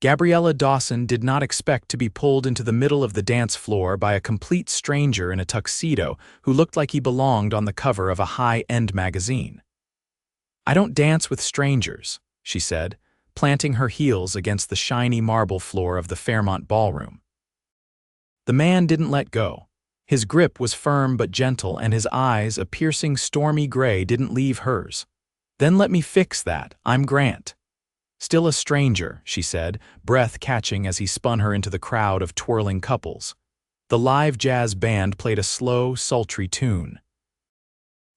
Gabriella Dawson did not expect to be pulled into the middle of the dance floor by a complete stranger in a tuxedo who looked like he belonged on the cover of a high-end magazine. "I don't dance with strangers," she said, planting her heels against the shiny marble floor of the Fairmont ballroom. The man didn't let go. His grip was firm but gentle, and his eyes, a piercing stormy gray, didn't leave hers. "Then let me fix that. I'm Grant." "Still a stranger," she said, breath catching as he spun her into the crowd of twirling couples. The live jazz band played a slow, sultry tune.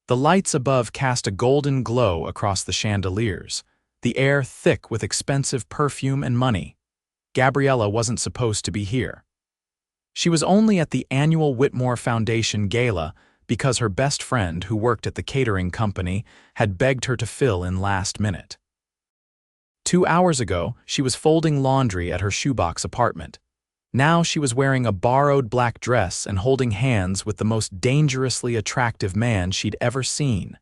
The lights above cast a golden glow across the chandeliers, the air thick with expensive perfume and money. Gabriella wasn't supposed to be here. She was only at the annual Whitmore Foundation gala because her best friend, who worked at the catering company, had begged her to fill in last minute. 2 hours ago, she was folding laundry at her shoebox apartment. Now she was wearing a borrowed black dress and holding hands with the most dangerously attractive man she'd ever seen.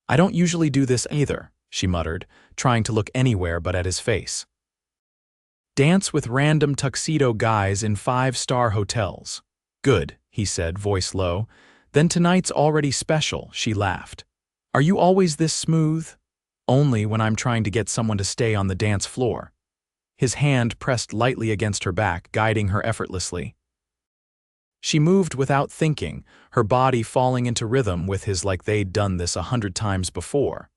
"I don't usually do this either," she muttered, trying to look anywhere but at his face. "Dance with random tuxedo guys in 5-star hotels. Good," he said, voice low. "Then tonight's already special," she laughed. "Are you always this smooth?" "Only when I'm trying to get someone to stay on the dance floor." His hand pressed lightly against her back, guiding her effortlessly. She moved without thinking, her body falling into rhythm with his like they'd done this 100 times before.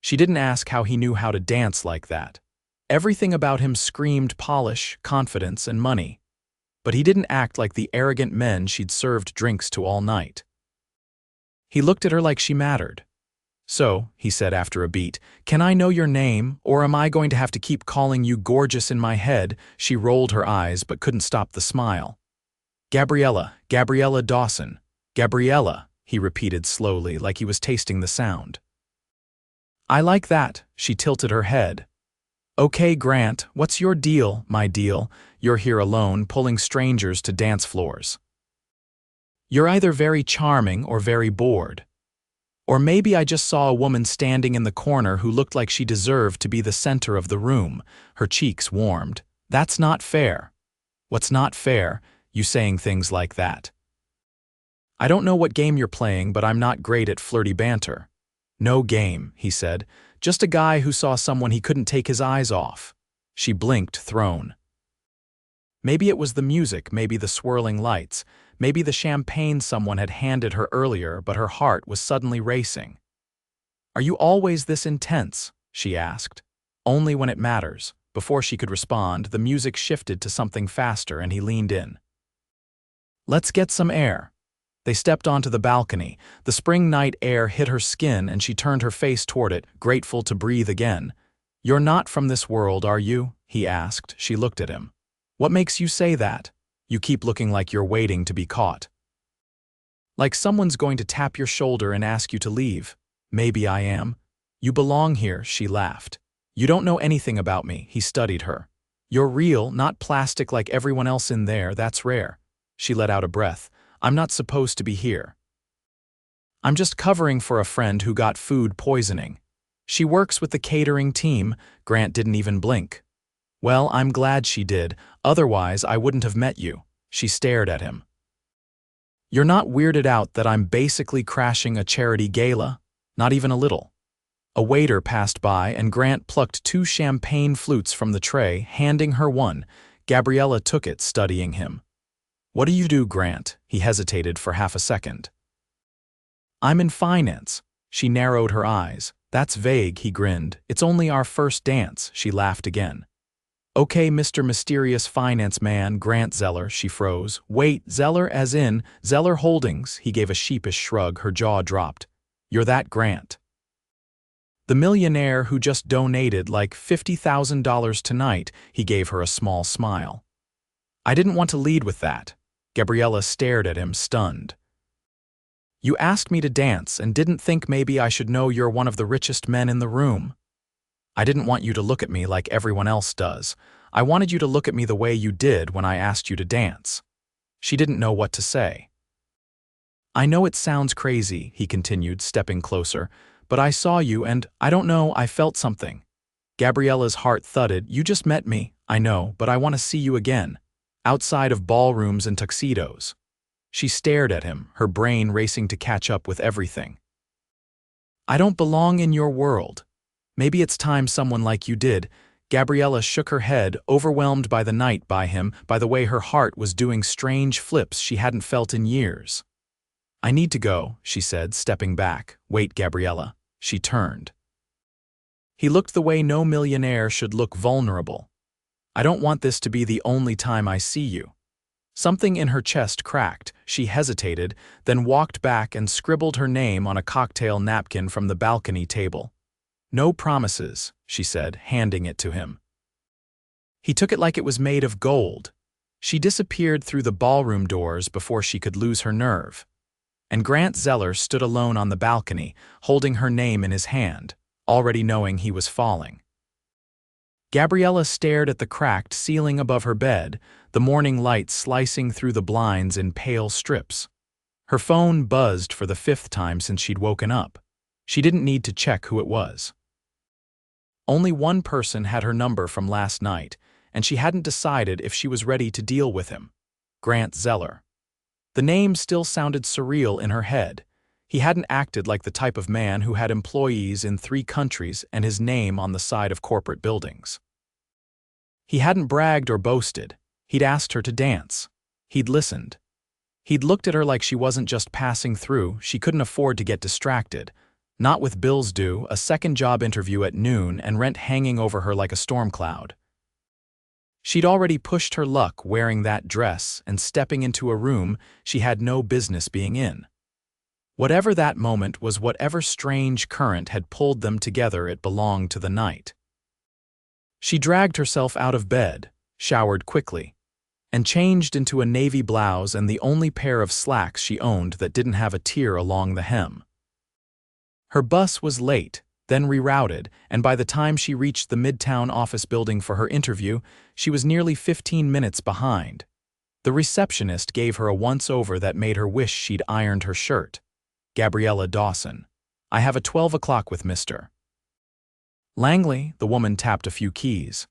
She didn't ask how he knew how to dance like that. Everything about him screamed polish, confidence, and money. But he didn't act like the arrogant men she'd served drinks to all night. He looked at her like she mattered. "So," he said after a beat, "can I know your name, or am I going to have to keep calling you gorgeous in my head?" She rolled her eyes but couldn't stop the smile. Gabriella Dawson. Gabriella," he repeated slowly, like he was tasting the sound. "I like that," she tilted her head. "Okay, Grant, what's your deal, my deal? You're here alone, pulling strangers to dance floors. You're either very charming or very bored. Or maybe I just saw a woman standing in the corner who looked like she deserved to be the center of the room." Her cheeks warmed. "That's not fair." "What's not fair? You saying things like that." "I don't know what game you're playing, but I'm not great at flirty banter." "No game," he said. "Just a guy who saw someone he couldn't take his eyes off." She blinked, thrown. Maybe it was the music, maybe the swirling lights, maybe the champagne someone had handed her earlier, but her heart was suddenly racing. "Are you always this intense?" she asked. "Only when it matters." Before she could respond, the music shifted to something faster and he leaned in. "Let's get some air." They stepped onto the balcony. The spring night air hit her skin and she turned her face toward it, grateful to breathe again. "You're not from this world, are you?" he asked. She looked at him. "What makes you say that? You keep looking like you're waiting to be caught. Like someone's going to tap your shoulder and ask you to leave." "Maybe I am." "You belong here," she laughed. "You don't know anything about me," he studied her. "You're real, not plastic like everyone else in there, that's rare." She let out a breath. "I'm not supposed to be here. I'm just covering for a friend who got food poisoning. She works with the catering team." Grant didn't even blink. "Well, I'm glad she did, otherwise I wouldn't have met you." She stared at him. "You're not weirded out that I'm basically crashing a charity gala? Not even a little." A waiter passed by and Grant plucked 2 champagne flutes from the tray, handing her one. Gabriella took it, studying him. "What do you do, Grant?" He hesitated for half a second. "I'm in finance." She narrowed her eyes. "That's vague," he grinned. "It's only our first dance." She laughed again. "Okay, Mr. Mysterious Finance Man, Grant Zeller." She froze. "Wait, Zeller as in Zeller Holdings?" He gave a sheepish shrug, her jaw dropped. "You're that Grant? The millionaire who just donated like $50,000 tonight?" He gave her a small smile. "I didn't want to lead with that." Gabriella stared at him, stunned. "You asked me to dance and didn't think maybe I should know you're one of the richest men in the room. I didn't want you to look at me like everyone else does. I wanted you to look at me the way you did when I asked you to dance." She didn't know what to say. "I know it sounds crazy," he continued, stepping closer, "but I saw you and, I don't know, I felt something." Gabriella's heart thudded. You just met me, I know, but I want to see you again. Outside of ballrooms and tuxedos. She stared at him, her brain racing to catch up with everything. I don't belong in your world. Maybe it's time someone like you did. Gabriella shook her head, overwhelmed by the night by him, by the way her heart was doing strange flips she hadn't felt in years. I need to go, she said, stepping back. Wait, Gabriella. She turned. He looked the way no millionaire should look, vulnerable. I don't want this to be the only time I see you. Something in her chest cracked. She hesitated, then walked back and scribbled her name on a cocktail napkin from the balcony table. No promises, she said, handing it to him. He took it like it was made of gold. She disappeared through the ballroom doors before she could lose her nerve. And Grant Zeller stood alone on the balcony, holding her name in his hand, already knowing he was falling. Gabriella stared at the cracked ceiling above her bed, the morning light slicing through the blinds in pale strips. Her phone buzzed for the 5th time since she'd woken up. She didn't need to check who it was. Only one person had her number from last night, and she hadn't decided if she was ready to deal with him. Grant Zeller. The name still sounded surreal in her head. He hadn't acted like the type of man who had employees in 3 countries and his name on the side of corporate buildings. He hadn't bragged or boasted. He'd asked her to dance. He'd listened. He'd looked at her like she wasn't just passing through. She couldn't afford to get distracted. Not with bills due, a second job interview at noon, and rent hanging over her like a storm cloud. She'd already pushed her luck wearing that dress and stepping into a room she had no business being in. Whatever that moment was, whatever strange current had pulled them together, it belonged to the night. She dragged herself out of bed, showered quickly, and changed into a navy blouse and the only pair of slacks she owned that didn't have a tear along the hem. Her bus was late, then rerouted, and by the time she reached the Midtown office building for her interview, she was nearly 15 minutes behind. The receptionist gave her a once-over that made her wish she'd ironed her shirt. Gabriella Dawson. I have a 12 o'clock with Mr. Langley. The woman tapped a few keys.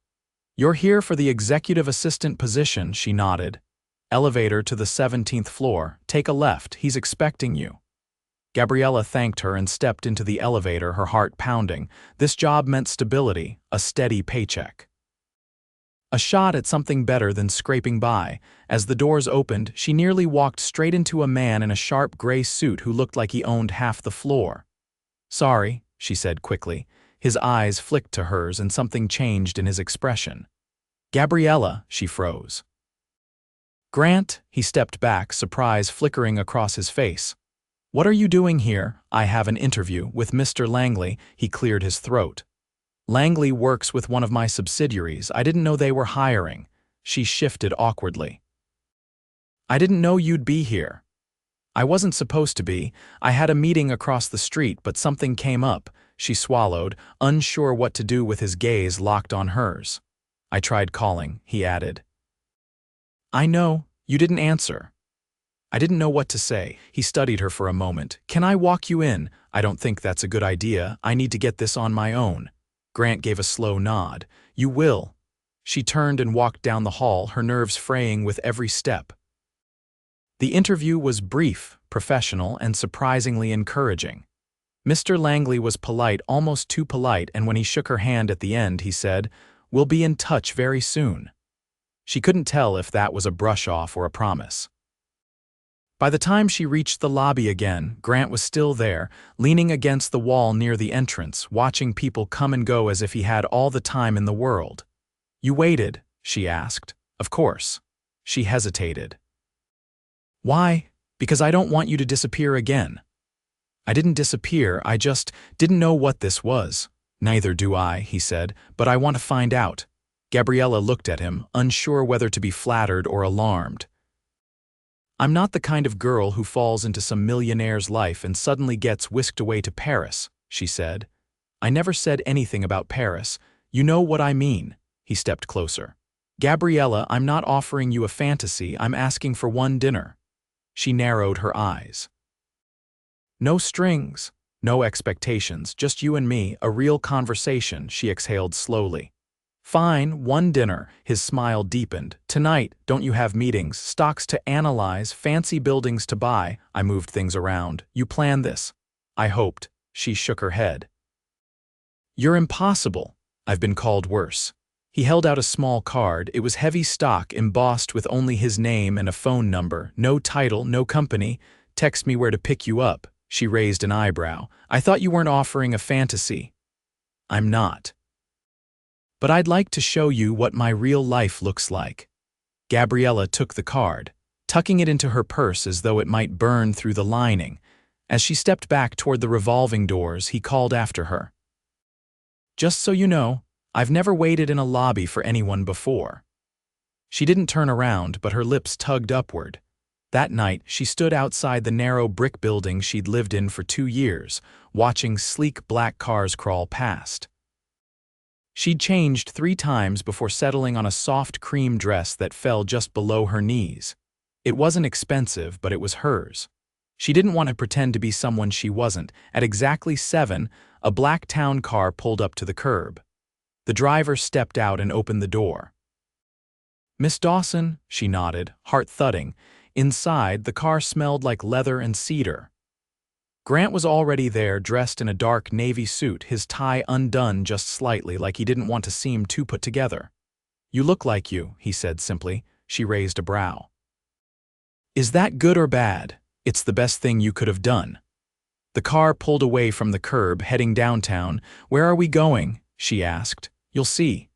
You're here for the executive assistant position, she nodded. Elevator to the 17th floor. Take a left, he's expecting you. Gabriella thanked her and stepped into the elevator, her heart pounding. This job meant stability, a steady paycheck. A shot at something better than scraping by. As the doors opened, she nearly walked straight into a man in a sharp gray suit who looked like he owned half the floor. Sorry, she said quickly. His eyes flicked to hers and something changed in his expression. Gabriella, she froze. Grant, he stepped back, surprise flickering across his face. What are you doing here? I have an interview with Mr. Langley. He cleared his throat. Langley works with one of my subsidiaries. I didn't know they were hiring. She shifted awkwardly. I didn't know you'd be here. I wasn't supposed to be. I had a meeting across the street, but something came up. She swallowed, unsure what to do with his gaze locked on hers. I tried calling, he added. I know, you didn't answer. I didn't know what to say. He studied her for a moment. Can I walk you in? I don't think that's a good idea. I need to get this on my own. Grant gave a slow nod. You will. She turned and walked down the hall, her nerves fraying with every step. The interview was brief, professional, and surprisingly encouraging. Mr. Langley was polite, almost too polite, and when he shook her hand at the end, he said, We'll be in touch very soon. She couldn't tell if that was a brush-off or a promise. By the time she reached the lobby again, Grant was still there, leaning against the wall near the entrance, watching people come and go as if he had all the time in the world. You waited? She asked. Of course. She hesitated. Why? Because I don't want you to disappear again. I didn't disappear, I just didn't know what this was. Neither do I, he said, but I want to find out. Gabriella looked at him, unsure whether to be flattered or alarmed. I'm not the kind of girl who falls into some millionaire's life and suddenly gets whisked away to Paris, she said. I never said anything about Paris. You know what I mean. He stepped closer. Gabriella, I'm not offering you a fantasy, I'm asking for one dinner. She narrowed her eyes. No strings, No expectations, just you and me, a real conversation, she exhaled slowly. Fine, one dinner, his smile deepened. Tonight, don't you have meetings, stocks to analyze, fancy buildings to buy? I moved things around. You plan this? I hoped. She shook her head. You're impossible. I've been called worse. He held out a small card. It was heavy stock, embossed with only his name and a phone number. No title, no company. Text me where to pick you up. She raised an eyebrow. I thought you weren't offering a fantasy. I'm not. But I'd like to show you what my real life looks like. Gabriella took the card, tucking it into her purse as though it might burn through the lining. As she stepped back toward the revolving doors, he called after her. Just so you know, I've never waited in a lobby for anyone before. She didn't turn around, but her lips tugged upward. That night, she stood outside the narrow brick building she'd lived in for 2 years, watching sleek black cars crawl past. She'd changed 3 times before settling on a soft cream dress that fell just below her knees. It wasn't expensive, but it was hers. She didn't want to pretend to be someone she wasn't. At exactly 7, a black town car pulled up to the curb. The driver stepped out and opened the door. Miss Dawson, she nodded, heart thudding. Inside, the car smelled like leather and cedar. Grant was already there, dressed in a dark navy suit, his tie undone just slightly, like he didn't want to seem too put together. You look like you, he said simply. She raised a brow. Is that good or bad? It's the best thing you could have done. The car pulled away from the curb, heading downtown. Where are we going? She asked. You'll see.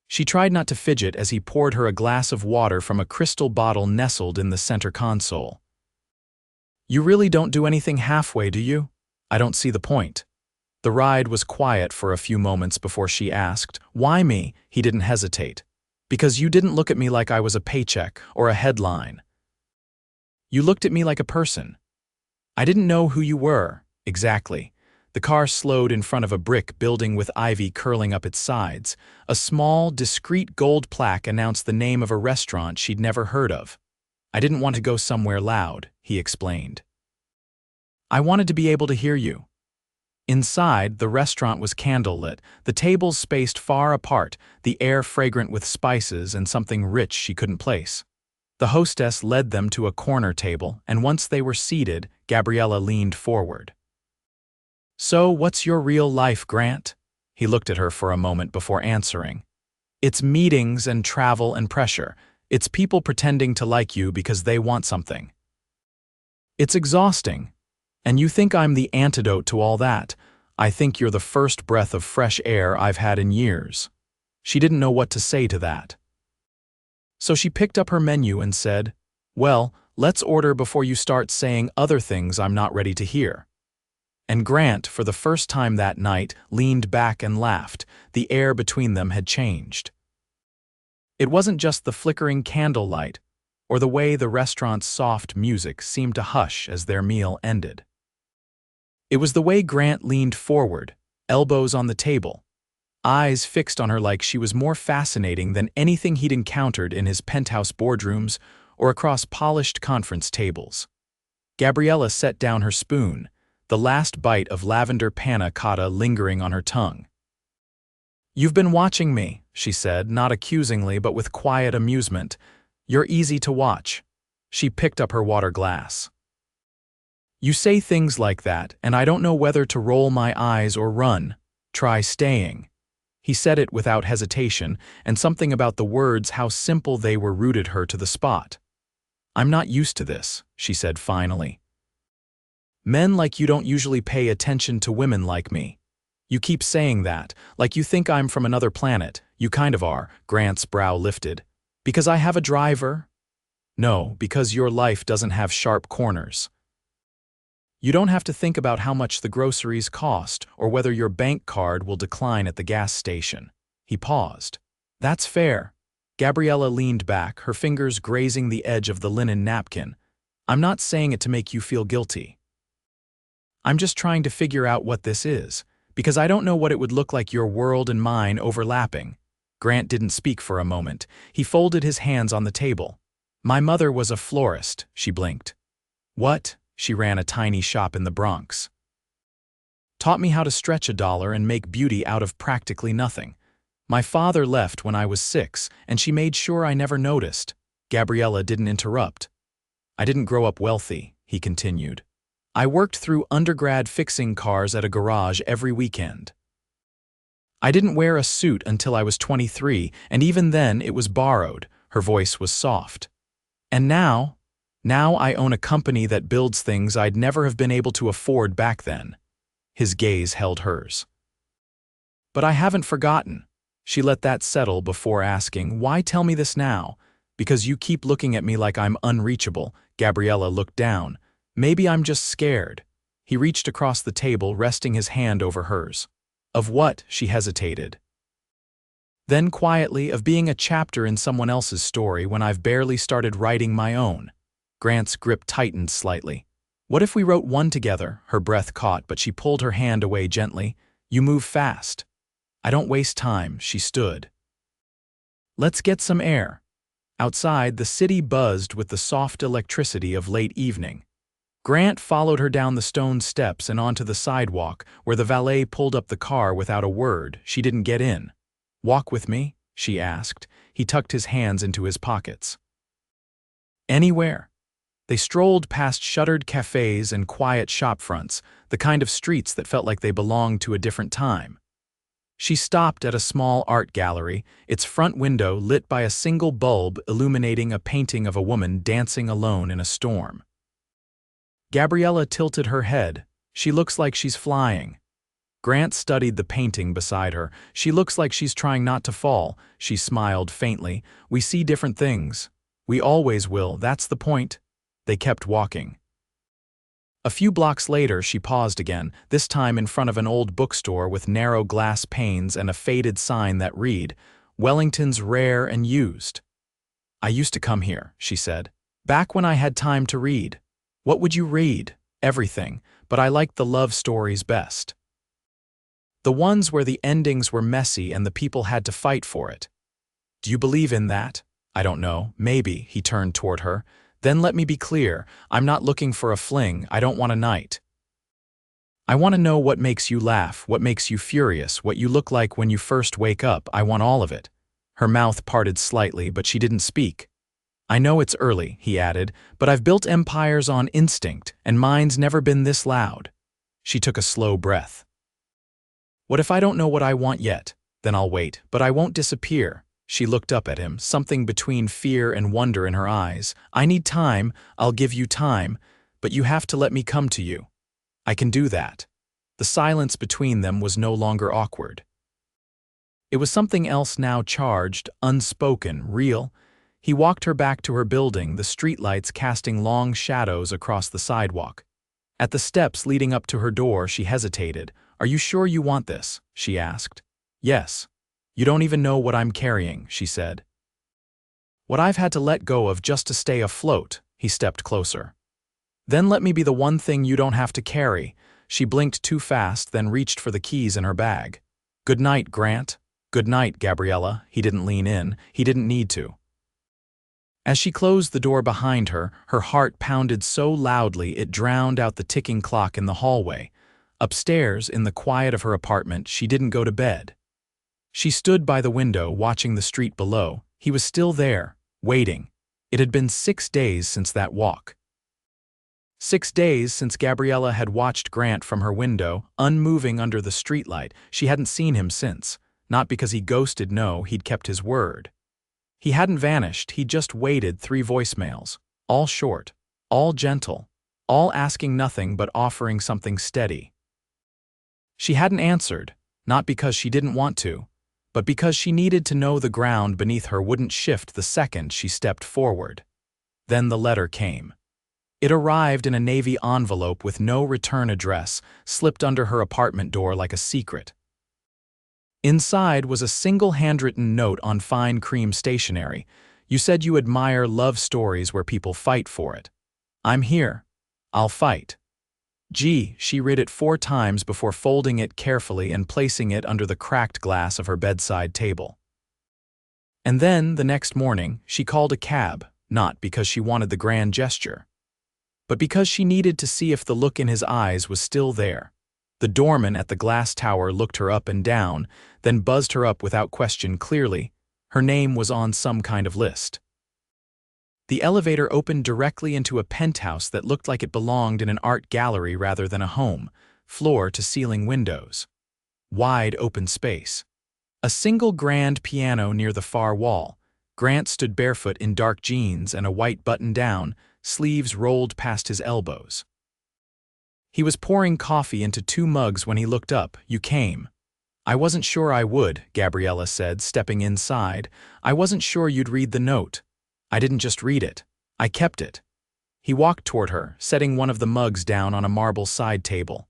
She tried not to fidget as he poured her a glass of water from a crystal bottle nestled in the center console. You really don't do anything halfway, do you? I don't see the point. The ride was quiet for a few moments before she asked, Why me? He didn't hesitate. Because you didn't look at me like I was a paycheck or a headline. You looked at me like a person. I didn't know who you were, exactly. The car slowed in front of a brick building with ivy curling up its sides. A small, discreet gold plaque announced the name of a restaurant she'd never heard of. I didn't want to go somewhere loud, he explained. I wanted to be able to hear you. Inside, the restaurant was candlelit, the tables spaced far apart, the air fragrant with spices and something rich she couldn't place. The hostess led them to a corner table, and once they were seated, Gabriella leaned forward. So, what's your real life, Grant? He looked at her for a moment before answering. It's meetings and travel and pressure. It's people pretending to like you because they want something. It's exhausting. And you think I'm the antidote to all that. I think you're the first breath of fresh air I've had in years. She didn't know what to say to that. So she picked up her menu and said, Well, let's order before you start saying other things I'm not ready to hear. And Grant, for the first time that night, leaned back and laughed. The air between them had changed. It wasn't just the flickering candlelight, or the way the restaurant's soft music seemed to hush as their meal ended. It was the way Grant leaned forward, elbows on the table, eyes fixed on her like she was more fascinating than anything he'd encountered in his penthouse boardrooms or across polished conference tables. Gabriella set down her spoon, the last bite of lavender panna cotta lingering on her tongue. You've been watching me, she said, not accusingly but with quiet amusement. You're easy to watch. She picked up her water glass. You say things like that, and I don't know whether to roll my eyes or run. Try staying. He said it without hesitation, and something about the words, how simple they were, rooted her to the spot. I'm not used to this, she said finally. Men like you don't usually pay attention to women like me. You keep saying that, like you think I'm from another planet. You kind of are, Grant's brow lifted. Because I have a driver? No, because your life doesn't have sharp corners. You don't have to think about how much the groceries cost or whether your bank card will decline at the gas station. He paused. That's fair. Gabriella leaned back, her fingers grazing the edge of the linen napkin. I'm not saying it to make you feel guilty. I'm just trying to figure out what this is, because I don't know what it would look like your world and mine overlapping. Grant didn't speak for a moment. He folded his hands on the table. My mother was a florist, she blinked. What? She ran a tiny shop in the Bronx. Taught me how to stretch $1 and make beauty out of practically nothing. My father left when I was 6, and she made sure I never noticed. Gabriella didn't interrupt. I didn't grow up wealthy, he continued. I worked through undergrad fixing cars at a garage every weekend. I didn't wear a suit until I was 23, and even then it was borrowed. Her voice was soft. And now I own a company that builds things I'd never have been able to afford back then. His gaze held hers. But I haven't forgotten. She let that settle before asking, why tell me this now? Because you keep looking at me like I'm unreachable. Gabriella looked down. Maybe I'm just scared. He reached across the table, resting his hand over hers. Of what? She hesitated. Then quietly, of being a chapter in someone else's story when I've barely started writing my own. Grant's grip tightened slightly. What if we wrote one together? Her breath caught, but she pulled her hand away gently. You move fast. I don't waste time. She stood. Let's get some air. Outside, the city buzzed with the soft electricity of late evening. Grant followed her down the stone steps and onto the sidewalk, where the valet pulled up the car without a word. She didn't get in. Walk with me? She asked. He tucked his hands into his pockets. Anywhere. They strolled past shuttered cafes and quiet shopfronts, the kind of streets that felt like they belonged to a different time. She stopped at a small art gallery, its front window lit by a single bulb illuminating a painting of a woman dancing alone in a storm. Gabriella tilted her head. She looks like she's flying. Grant studied the painting beside her. She looks like she's trying not to fall. She smiled faintly. We see different things. We always will, that's the point. They kept walking. A few blocks later, she paused again, this time in front of an old bookstore with narrow glass panes and a faded sign that read, Wellington's Rare and Used. I used to come here, she said, back when I had time to read. What would you read? Everything, but I liked the love stories best. The ones where the endings were messy and the people had to fight for it. Do you believe in that? I don't know, maybe, he turned toward her. Then let me be clear, I'm not looking for a fling, I don't want a night. I want to know what makes you laugh, what makes you furious, what you look like when you first wake up, I want all of it. Her mouth parted slightly, but she didn't speak. I know it's early, he added, but I've built empires on instinct, and mine's never been this loud. She took a slow breath. What if I don't know what I want yet? Then I'll wait, but I won't disappear. She looked up at him, something between fear and wonder in her eyes. I need time, I'll give you time, but you have to let me come to you. I can do that. The silence between them was no longer awkward. It was something else now, charged, unspoken, real. He walked her back to her building, the streetlights casting long shadows across the sidewalk. At the steps leading up to her door, she hesitated. Are you sure you want this? She asked. Yes. You don't even know what I'm carrying, she said. What I've had to let go of just to stay afloat. He stepped closer. Then let me be the one thing you don't have to carry. She blinked too fast, then reached for the keys in her bag. Good night, Grant. Good night, Gabriella. He didn't lean in. He didn't need to. As she closed the door behind her, her heart pounded so loudly it drowned out the ticking clock in the hallway. Upstairs, in the quiet of her apartment, she didn't go to bed. She stood by the window, watching the street below. He was still there, waiting. It had been 6 days since that walk. 6 days since Gabriella had watched Grant from her window, unmoving under the streetlight. She hadn't seen him since. Not because he ghosted, no, he'd kept his word. He hadn't vanished, he'd just waited 3 voicemails. All short, all gentle, all asking nothing but offering something steady. She hadn't answered, not because she didn't want to, but because she needed to know the ground beneath her wouldn't shift the second she stepped forward. Then the letter came. It arrived in a navy envelope with no return address, slipped under her apartment door like a secret. Inside was a single handwritten note on fine cream stationery. You said you admire love stories where people fight for it. I'm here. I'll fight. Gee, she read it 4 times before folding it carefully and placing it under the cracked glass of her bedside table. And then, the next morning, she called a cab, not because she wanted the grand gesture, but because she needed to see if the look in his eyes was still there. The doorman at the glass tower looked her up and down, then buzzed her up without question clearly. Her name was on some kind of list. The elevator opened directly into a penthouse that looked like it belonged in an art gallery rather than a home, floor-to-ceiling windows. Wide open space. A single grand piano near the far wall. Grant stood barefoot in dark jeans and a white button-down, sleeves rolled past his elbows. He was pouring coffee into 2 mugs when he looked up. "You came." "I wasn't sure I would," Gabriella said, stepping inside. "I wasn't sure you'd read the note. I didn't just read it. I kept it." He walked toward her, setting one of the mugs down on a marble side table.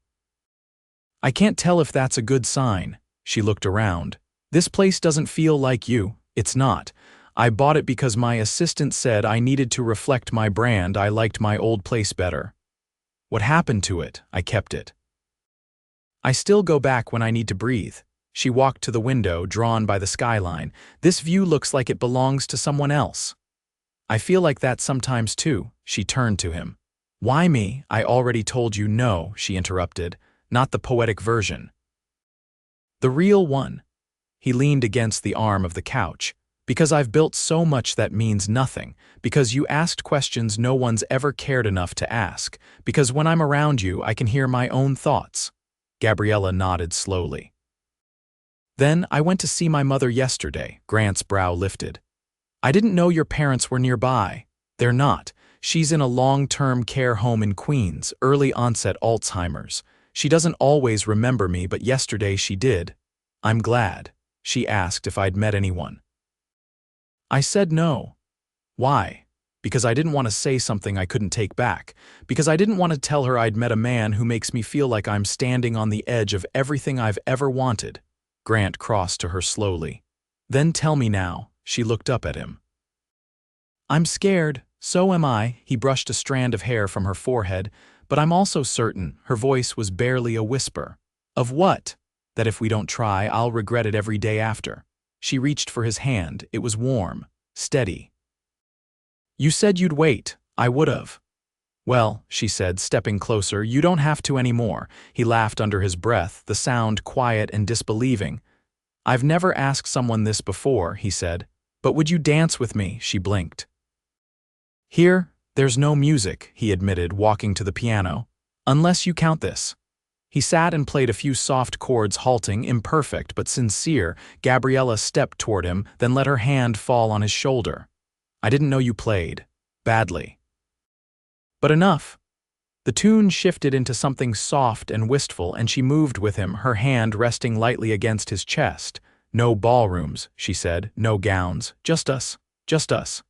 "I can't tell if that's a good sign." She looked around. "This place doesn't feel like you." "It's not. I bought it because my assistant said I needed to reflect my brand. I liked my old place better." "What happened to it?" "I kept it. I still go back when I need to breathe." She walked to the window, drawn by the skyline. "This view looks like it belongs to someone else." "I feel like that sometimes too." She turned to him. "Why me?" "I already told you no," she interrupted. "Not the poetic version. The real one." He leaned against the arm of the couch. "Because I've built so much that means nothing. Because you asked questions no one's ever cared enough to ask. Because when I'm around you, I can hear my own thoughts." Gabriella nodded slowly. "Then I went to see my mother yesterday." Grant's brow lifted. "I didn't know your parents were nearby." "They're not. She's in a long-term care home in Queens, early-onset Alzheimer's. She doesn't always remember me, but yesterday she did." "I'm glad." She asked if I'd met anyone. I said no. "Why?" "Because I didn't want to say something I couldn't take back. Because I didn't want to tell her I'd met a man who makes me feel like I'm standing on the edge of everything I've ever wanted." Grant crossed to her slowly. "Then tell me now." She looked up at him. "I'm scared." "So am I." He brushed a strand of hair from her forehead. "But I'm also certain," her voice was barely a whisper. "Of what?" "That if we don't try, I'll regret it every day after." She reached for his hand. It was warm, steady. "You said you'd wait." "I would've." "Well," she said, stepping closer, "you don't have to anymore." He laughed under his breath, the sound quiet and disbelieving. "I've never asked someone this before," he said. "But would you dance with me?" She blinked. "Here, there's no music," he admitted, walking to the piano. "Unless you count this." He sat and played a few soft chords, halting, imperfect but sincere. Gabriella stepped toward him, then let her hand fall on his shoulder. "I didn't know you played." "Badly." "But enough." The tune shifted into something soft and wistful, and she moved with him, her hand resting lightly against his chest. "No ballrooms," she said, "no gowns, just us, just us."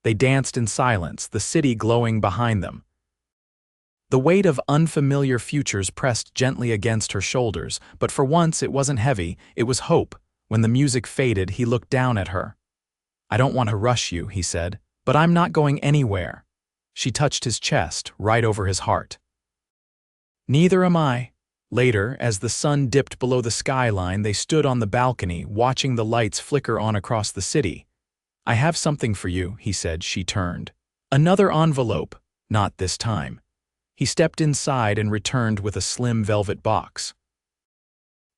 They danced in silence, the city glowing behind them. The weight of unfamiliar futures pressed gently against her shoulders, but for once it wasn't heavy, it was hope. When the music faded, he looked down at her. "I don't want to rush you," he said, "but I'm not going anywhere." She touched his chest, right over his heart. "Neither am I." Later, as the sun dipped below the skyline, they stood on the balcony, watching the lights flicker on across the city. "I have something for you," he said. She turned. "Another envelope." "Not this time." He stepped inside and returned with a slim velvet box.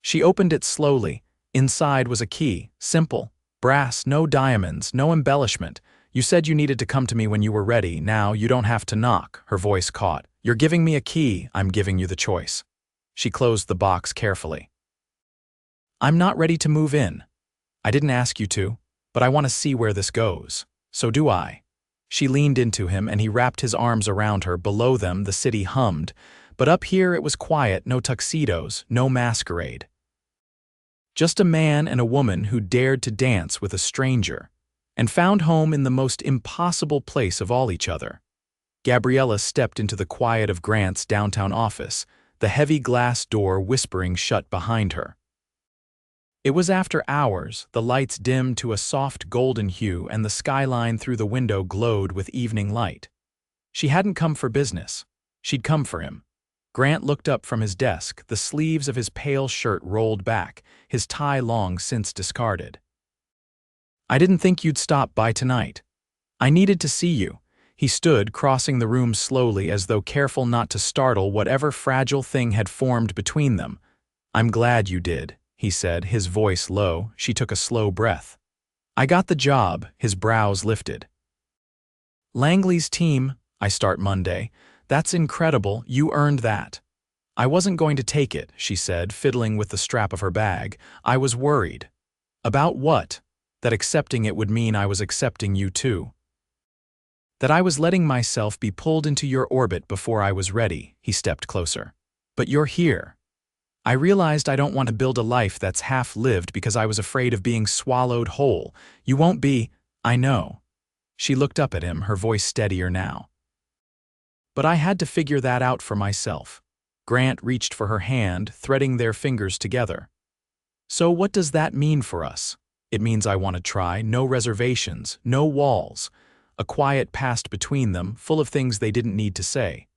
She opened it slowly. Inside was a key, simple, brass, no diamonds, no embellishment. "You said you needed to come to me when you were ready. Now you don't have to knock." Her voice caught. "You're giving me a key. I'm giving you the choice." She closed the box carefully. "I'm not ready to move in. I didn't ask you to, but I want to see where this goes. So do I." She leaned into him and he wrapped his arms around her. Below them, the city hummed, but up here it was quiet, no tuxedos, no masquerade. Just a man and a woman who dared to dance with a stranger and found home in the most impossible place of all each other. Gabriella stepped into the quiet of Grant's downtown office, the heavy glass door whispering shut behind her. It was after hours, the lights dimmed to a soft golden hue and the skyline through the window glowed with evening light. She hadn't come for business. She'd come for him. Grant looked up from his desk, the sleeves of his pale shirt rolled back, his tie long since discarded. "I didn't think you'd stop by tonight. I needed to see you." He stood, crossing the room slowly as though careful not to startle whatever fragile thing had formed between them. "I'm glad you did," he said, his voice low. She took a slow breath. "I got the job," his brows lifted. "Langley's team, I start Monday. That's incredible, you earned that." "I wasn't going to take it," she said, fiddling with the strap of her bag. "I was worried." "About what?" "That accepting it would mean I was accepting you too. That I was letting myself be pulled into your orbit before I was ready." He stepped closer. "But you're here. I realized I don't want to build a life that's half-lived because I was afraid of being swallowed whole. You won't be." "I know." She looked up at him, her voice steadier now. "But I had to figure that out for myself." Grant reached for her hand, threading their fingers together. "So what does that mean for us?" "It means I want to try, no reservations, no walls." A quiet passed between them, full of things they didn't need to say.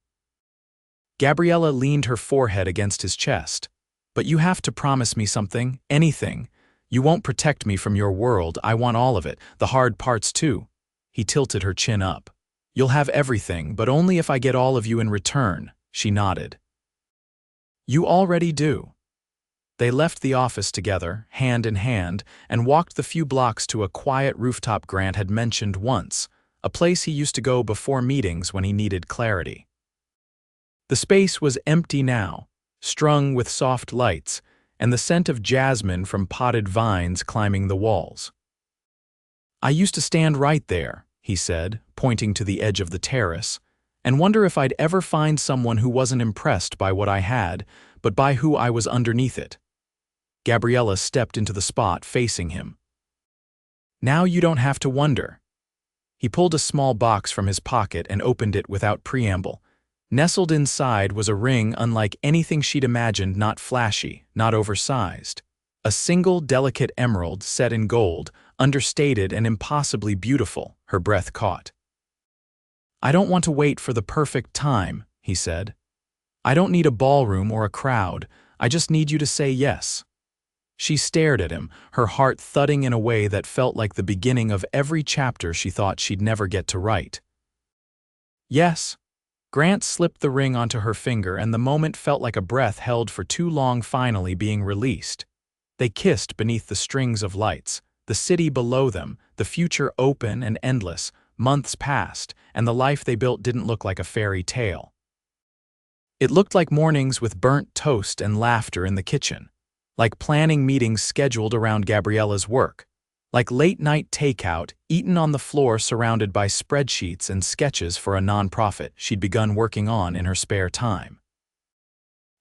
Gabriella leaned her forehead against his chest. "But you have to promise me something, anything. You won't protect me from your world. I want all of it, the hard parts too." He tilted her chin up. "You'll have everything, but only if I get all of you in return." She nodded. "You already do." They left the office together, hand in hand, and walked the few blocks to a quiet rooftop Grant had mentioned once, a place he used to go before meetings when he needed clarity. The space was empty now, strung with soft lights, and the scent of jasmine from potted vines climbing the walls. "I used to stand right there," he said, pointing to the edge of the terrace, "and wonder if I'd ever find someone who wasn't impressed by what I had, but by who I was underneath it." Gabriella stepped into the spot facing him. "Now you don't have to wonder." He pulled a small box from his pocket and opened it without preamble. Nestled inside was a ring unlike anything she'd imagined, not flashy, not oversized. A single delicate emerald set in gold, understated and impossibly beautiful, her breath caught. "I don't want to wait for the perfect time," he said. "I don't need a ballroom or a crowd. I just need you to say yes." She stared at him, her heart thudding in a way that felt like the beginning of every chapter she thought she'd never get to write. "Yes." Grant slipped the ring onto her finger, and the moment felt like a breath held for too long finally being released. They kissed beneath the strings of lights, the city below them, the future open and endless. Months passed, and the life they built didn't look like a fairy tale. It looked like mornings with burnt toast and laughter in the kitchen, like planning meetings scheduled around Gabriella's work, like late-night takeout eaten on the floor surrounded by spreadsheets and sketches for a nonprofit she'd begun working on in her spare time.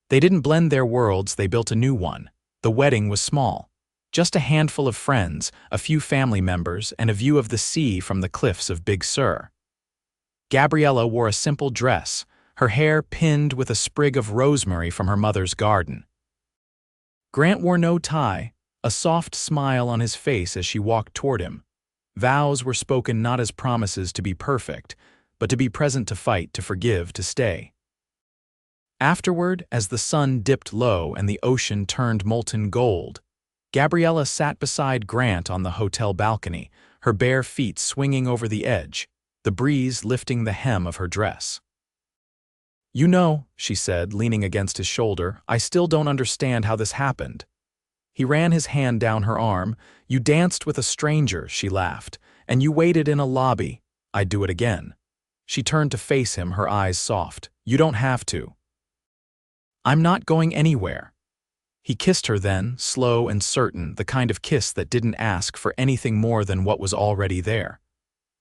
They didn't blend their worlds, they built a new one. The wedding was small. Just a handful of friends, a few family members, and a view of the sea from the cliffs of Big Sur. Gabriella wore a simple dress, her hair pinned with a sprig of rosemary from her mother's garden. Grant wore no tie, a soft smile on his face as she walked toward him. Vows were spoken not as promises to be perfect, but to be present, to fight, to forgive, to stay. Afterward, as the sun dipped low and the ocean turned molten gold, Gabriella sat beside Grant on the hotel balcony, her bare feet swinging over the edge, the breeze lifting the hem of her dress. "You know," she said, leaning against his shoulder, "I still don't understand how this happened." He ran his hand down her arm. "You danced with a stranger," she laughed, "and you waited in a lobby." "I'd do it again." She turned to face him, her eyes soft. "You don't have to." "I'm not going anywhere." He kissed her then, slow and certain, the kind of kiss that didn't ask for anything more than what was already there.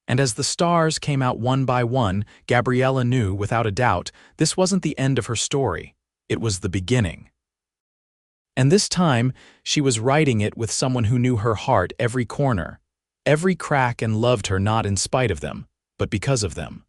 And as the stars came out one by one, Gabriella knew, without a doubt, this wasn't the end of her story. It was the beginning. And this time, she was writing it with someone who knew her heart every corner, every crack, and loved her not in spite of them, but because of them.